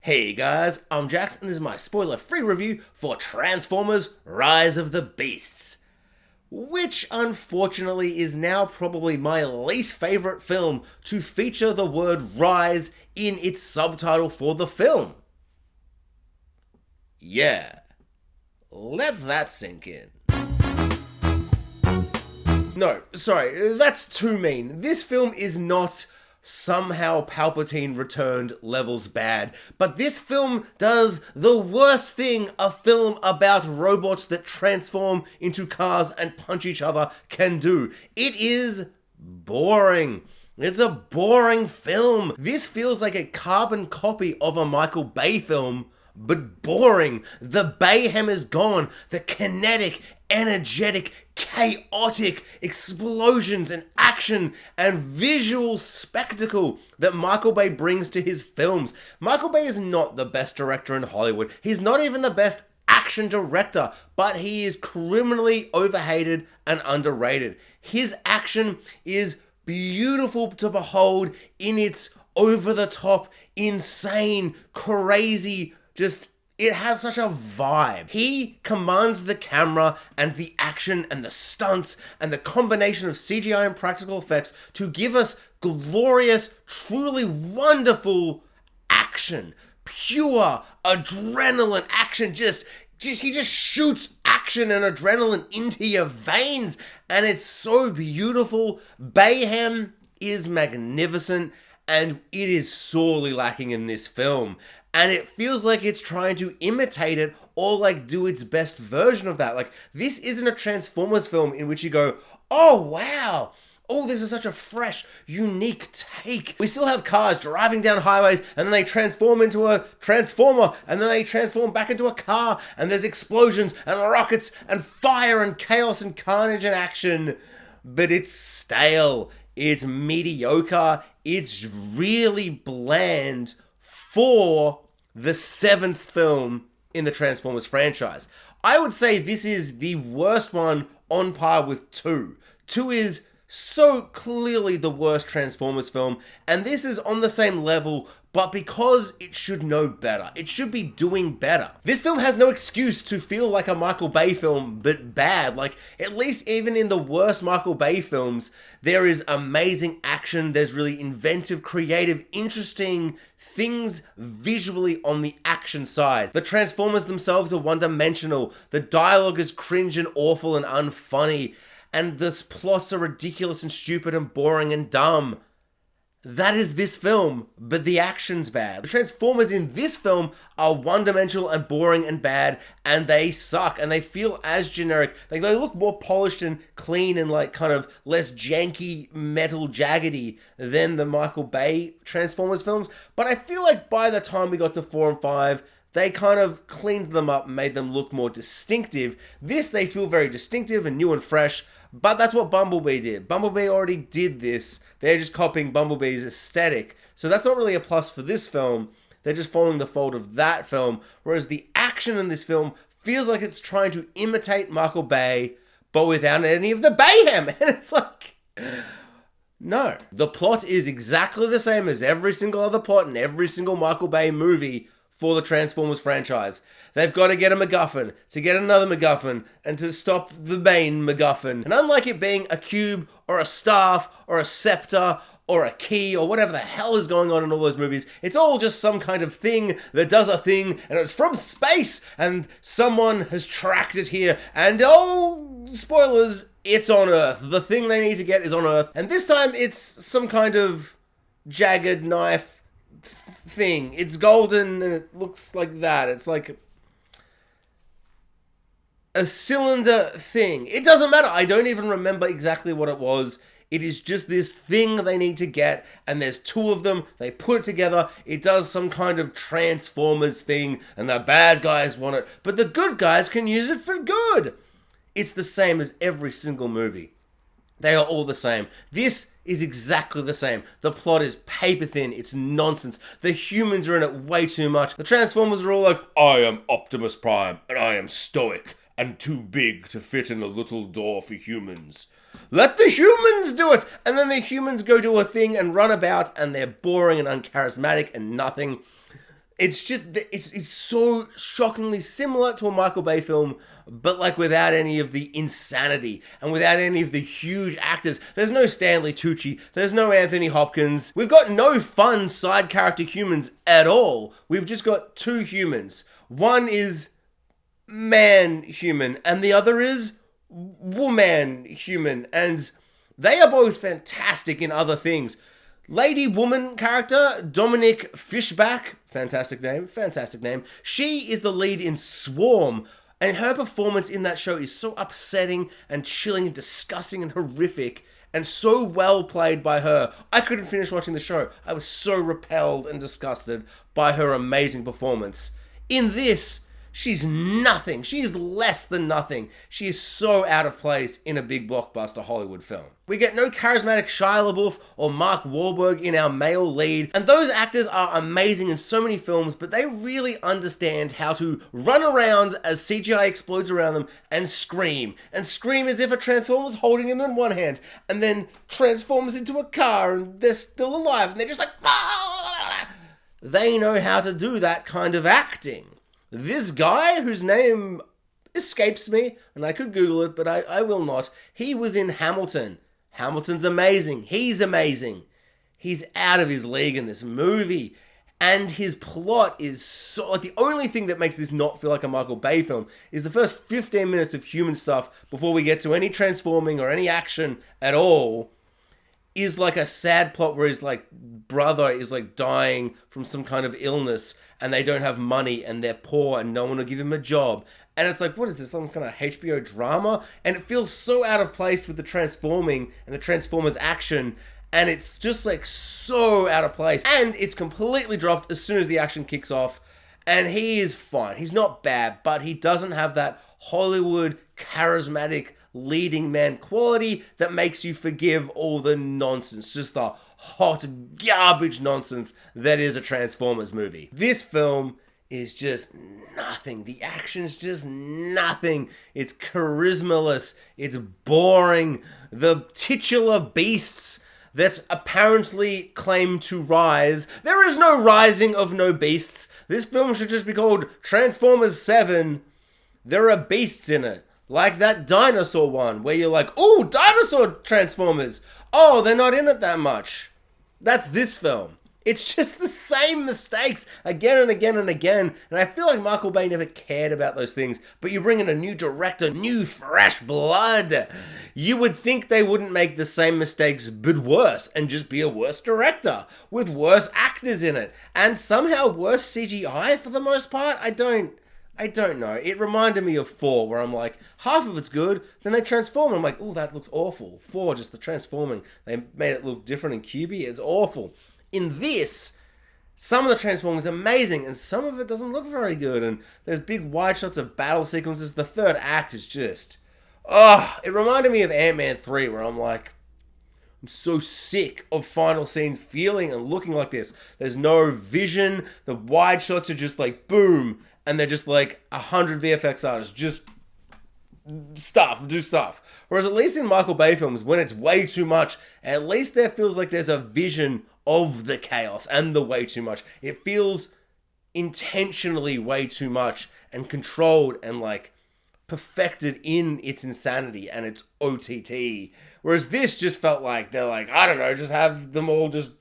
Hey guys, I'm Jax and this is my spoiler-free review for Transformers Rise of the Beasts, which unfortunately is now probably my least favourite film to feature the word Rise in its subtitle for the film. Yeah, let that sink in. No, sorry, that's too mean. This film is not somehow Palpatine returned levels bad, but this film does the worst thing a film about robots that transform into cars and punch each other can do. It is boring. It's a boring film. This feels like a carbon copy of a Michael Bay film, but boring. The Bayhem is gone. The kinetic, energetic, chaotic explosions and action and visual spectacle that Michael Bay brings to his films. Michael Bay is not the best director in Hollywood. He's not even the best action director, but he is criminally overhated and underrated. His action is beautiful to behold in its over-the-top, insane, crazy, it has such a vibe. He commands the camera and the action and the stunts and the combination of CGI and practical effects to give us glorious, truly wonderful action. Pure adrenaline action. He just shoots action and adrenaline into your veins, and it's so beautiful. Bayhem is magnificent, and it is sorely lacking in this film. And it feels like it's trying to imitate it or do its best version of that. This isn't a Transformers film in which you go, oh wow, oh this is such a fresh, unique take. We still have cars driving down highways and then they transform into a transformer and then they transform back into a car and there's explosions and rockets and fire and chaos and carnage and action. But it's stale, it's mediocre, it's really bland for the 7th film in the Transformers franchise. I would say this is the worst one on par with 2. 2 is so clearly the worst Transformers film, and this is on the same level, but because it should know better. It should be doing better. This film has no excuse to feel like a Michael Bay film, but bad. At least even in the worst Michael Bay films, there is amazing action, there's really inventive, creative, interesting things visually on the action side. The Transformers themselves are one-dimensional, the dialogue is cringe and awful and unfunny, and the plots are ridiculous and stupid and boring and dumb. That is this film, but the action's bad. The Transformers in this film are one-dimensional and boring and bad, and they suck, and they feel as generic. They look more polished and clean and kind of less janky, metal jaggedy than the Michael Bay Transformers films, but I feel like by the time we got to 4 and 5, they kind of cleaned them up and made them look more distinctive. This, they feel very distinctive and new and fresh, but that's what Bumblebee did. Bumblebee already did this. They're just copying Bumblebee's aesthetic. So that's not really a plus for this film. They're just following the fold of that film. Whereas the action in this film feels like it's trying to imitate Michael Bay, but without any of the Bayhem. And it's no. The plot is exactly the same as every single other plot in every single Michael Bay movie for the Transformers franchise. They've got to get a MacGuffin, to get another MacGuffin, and to stop the main MacGuffin. And unlike it being a cube, or a staff, or a scepter, or a key, or whatever the hell is going on in all those movies, it's all just some kind of thing that does a thing, and it's from space, and someone has tracked it here, and oh, spoilers, it's on Earth. The thing they need to get is on Earth, and this time it's some kind of jagged knife thing. It's golden and it looks like that. It's like a cylinder thing. It doesn't matter. I don't even remember exactly what it was. It is just this thing they need to get, and there's 2 of them. They put it together. It does some kind of Transformers thing, and the bad guys want it, but the good guys can use it for good. It's the same as every single movie. They are all the same. This is exactly the same. The plot is paper thin. It's nonsense. The humans are in it way too much. The Transformers are all like, I am Optimus Prime, and I am stoic and too big to fit in a little door for humans. Let the humans do it! And then the humans go do a thing and run about, and they're boring and uncharismatic and nothing. It's just, it's so shockingly similar to a Michael Bay film, but like without any of the insanity and without any of the huge actors. There's no Stanley Tucci, there's no Anthony Hopkins. We've got no fun side character humans at all. We've just got two humans. One is man human and the other is woman human, and they are both fantastic in other things. Lady woman character, Dominique Fishback, fantastic name. She is the lead in Swarm, and her performance in that show is so upsetting and chilling and disgusting and horrific, and so well played by her. I couldn't finish watching the show. I was so repelled and disgusted by her amazing performance. In this, she's nothing. She's less than nothing. She is so out of place in a big blockbuster Hollywood film. We get no charismatic Shia LaBeouf or Mark Wahlberg in our male lead, and those actors are amazing in so many films, but they really understand how to run around as CGI explodes around them and scream as if a Transformer's holding them in one hand, and then transforms into a car and they're still alive, and they're just like, they know how to do that kind of acting. This guy, whose name escapes me, and I could Google it, but I will not. He was in Hamilton. Hamilton's amazing. He's amazing. He's out of his league in this movie. And his plot is so... like, the only thing that makes this not feel like a Michael Bay film is the first 15 minutes of human stuff before we get to any transforming or any action at all is like a sad plot where his like brother is like dying from some kind of illness and they don't have money and they're poor and no one will give him a job. And it's like, what is this, some kind of HBO drama? And it feels so out of place with the transforming and the Transformers action. And it's just like so out of place. And it's completely dropped as soon as the action kicks off. And he is fine. He's not bad, but he doesn't have that Hollywood charismatic leading man quality that makes you forgive all the nonsense, just the hot garbage nonsense that is a Transformers movie. This film is just nothing. The action's just nothing. It's charismaless. It's boring. The titular beasts that apparently claim to rise. There is no rising of no beasts. This film should just be called Transformers 7. There are beasts in it. Like that dinosaur one, where you're like, oh, dinosaur Transformers. Oh, they're not in it that much. That's this film. It's just the same mistakes again and again and again. And I feel like Michael Bay never cared about those things. But you bring in a new director, new fresh blood. You would think they wouldn't make the same mistakes, but worse. And just be a worse director with worse actors in it. And somehow worse CGI for the most part. I don't know. It reminded me of 4, where I'm like, half of it's good, then they transform, and I'm like, oh, that looks awful. 4, just the transforming. They made it look different in QB. It's awful. In this, some of the transforming is amazing, and some of it doesn't look very good, and there's big wide shots of battle sequences. The third act is just... it reminded me of Ant-Man 3, where I'm like, I'm so sick of final scenes feeling and looking like this. There's no vision. The wide shots are just like, boom, and they're just like 100 VFX artists, just do stuff. Whereas at least in Michael Bay films, when it's way too much, at least there feels like there's a vision of the chaos and the way too much. It feels intentionally way too much and controlled and like perfected in its insanity and its OTT. Whereas this just felt like they're like, I don't know, just have them all just...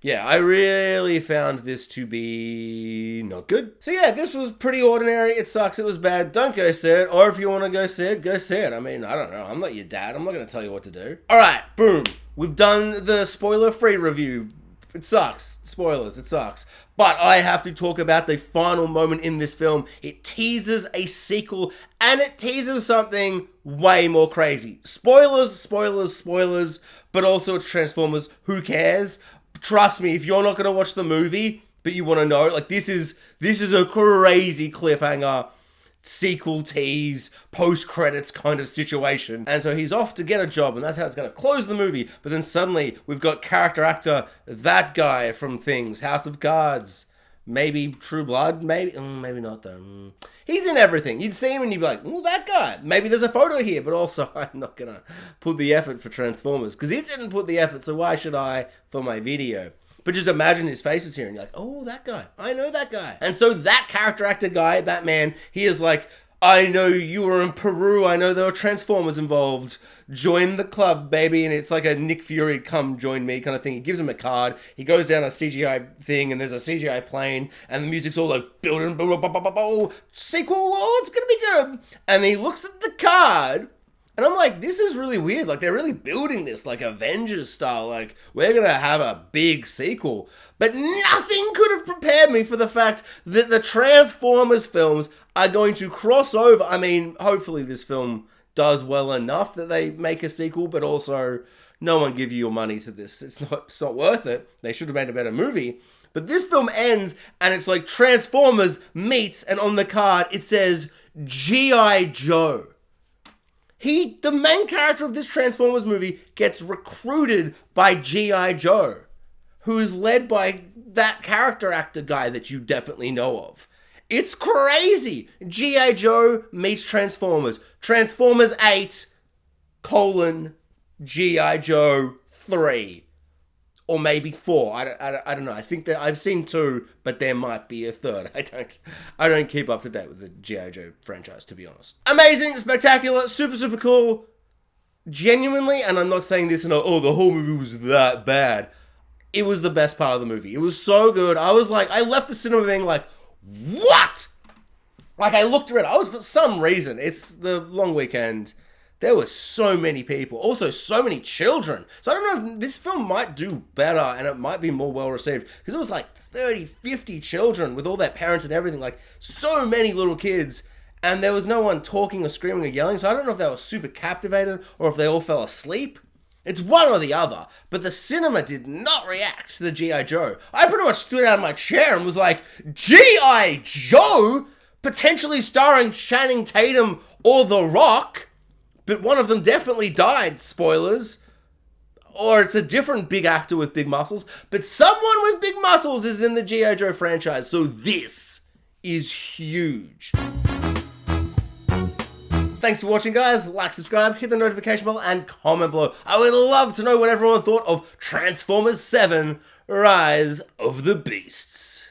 Yeah, I really found this to be not good. So yeah, this was pretty ordinary. It sucks. It was bad. Don't go see it. Or if you want to go see it, go see it. I mean, I don't know. I'm not your dad. I'm not going to tell you what to do. All right, boom. We've done the spoiler-free review. It sucks. Spoilers, it sucks. But I have to talk about the final moment in this film. It teases a sequel, and it teases something way more crazy. Spoilers, but also it's Transformers. Who cares? Trust me, if you're not going to watch the movie, but you want to know, like, this is a crazy cliffhanger, sequel tease, post-credits kind of situation. And so he's off to get a job, and that's how it's going to close the movie. But then suddenly, we've got character actor, that guy from Things, House of Cards, maybe True Blood, maybe not though. He's in everything. You'd see him and you'd be like, oh, that guy. Maybe there's a photo here, but also I'm not going to put the effort for Transformers because it didn't put the effort, so why should I for my video? But but just imagine his face is here and you're like, oh, that guy. I know that guy. And so that character actor guy, that man, he is like, I know you were in Peru. I know there were Transformers involved. Join the club, baby. And it's like a Nick Fury, come join me kind of thing. He gives him a card. He goes down a CGI thing and there's a CGI plane and the music's all like building, sequel, oh, it's going to be good. And he looks at the card and I'm like, this is really weird. Like, they're really building this like Avengers style. Like, we're going to have a big sequel. But nothing could have prepared me for the fact that the Transformers films are going to cross over. I mean, hopefully this film does well enough that they make a sequel, but also no one give you your money to this. It's not worth it. They should have made a better movie. But this film ends and it's like Transformers meets, and on the card it says G.I. Joe. The main character of this Transformers movie gets recruited by G.I. Joe, who is led by that character actor guy that you definitely know of. It's crazy. G.I. Joe meets Transformers. Transformers 8, G.I. Joe 3. Or maybe 4. I don't know. I think that I've seen 2, but there might be a third. I don't keep up to date with the G.I. Joe franchise, to be honest. Amazing, spectacular, super, super cool. Genuinely, and I'm not saying this in the whole movie was that bad. It was the best part of the movie. It was so good. I was like, I left the cinema being like, what? Like, I looked around. For some reason, it's the long weekend. There were so many people. Also, so many children. So I don't know if this film might do better and it might be more well received. Because it was like 30, 50 children with all their parents and everything. Like, so many little kids. And there was no one talking or screaming or yelling. So I don't know if they were super captivated or if they all fell asleep. It's one or the other. But the cinema did not react to the G.I. Joe. I pretty much stood out of my chair and was like, G.I. Joe? Potentially starring Channing Tatum or The Rock? But one of them definitely died, spoilers. Or it's a different big actor with big muscles. But someone with big muscles is in the G.I. Joe franchise. So this is huge. Thanks for watching, guys. Like, subscribe, hit the notification bell, and comment below. I would love to know what everyone thought of Transformers 7: Rise of the Beasts.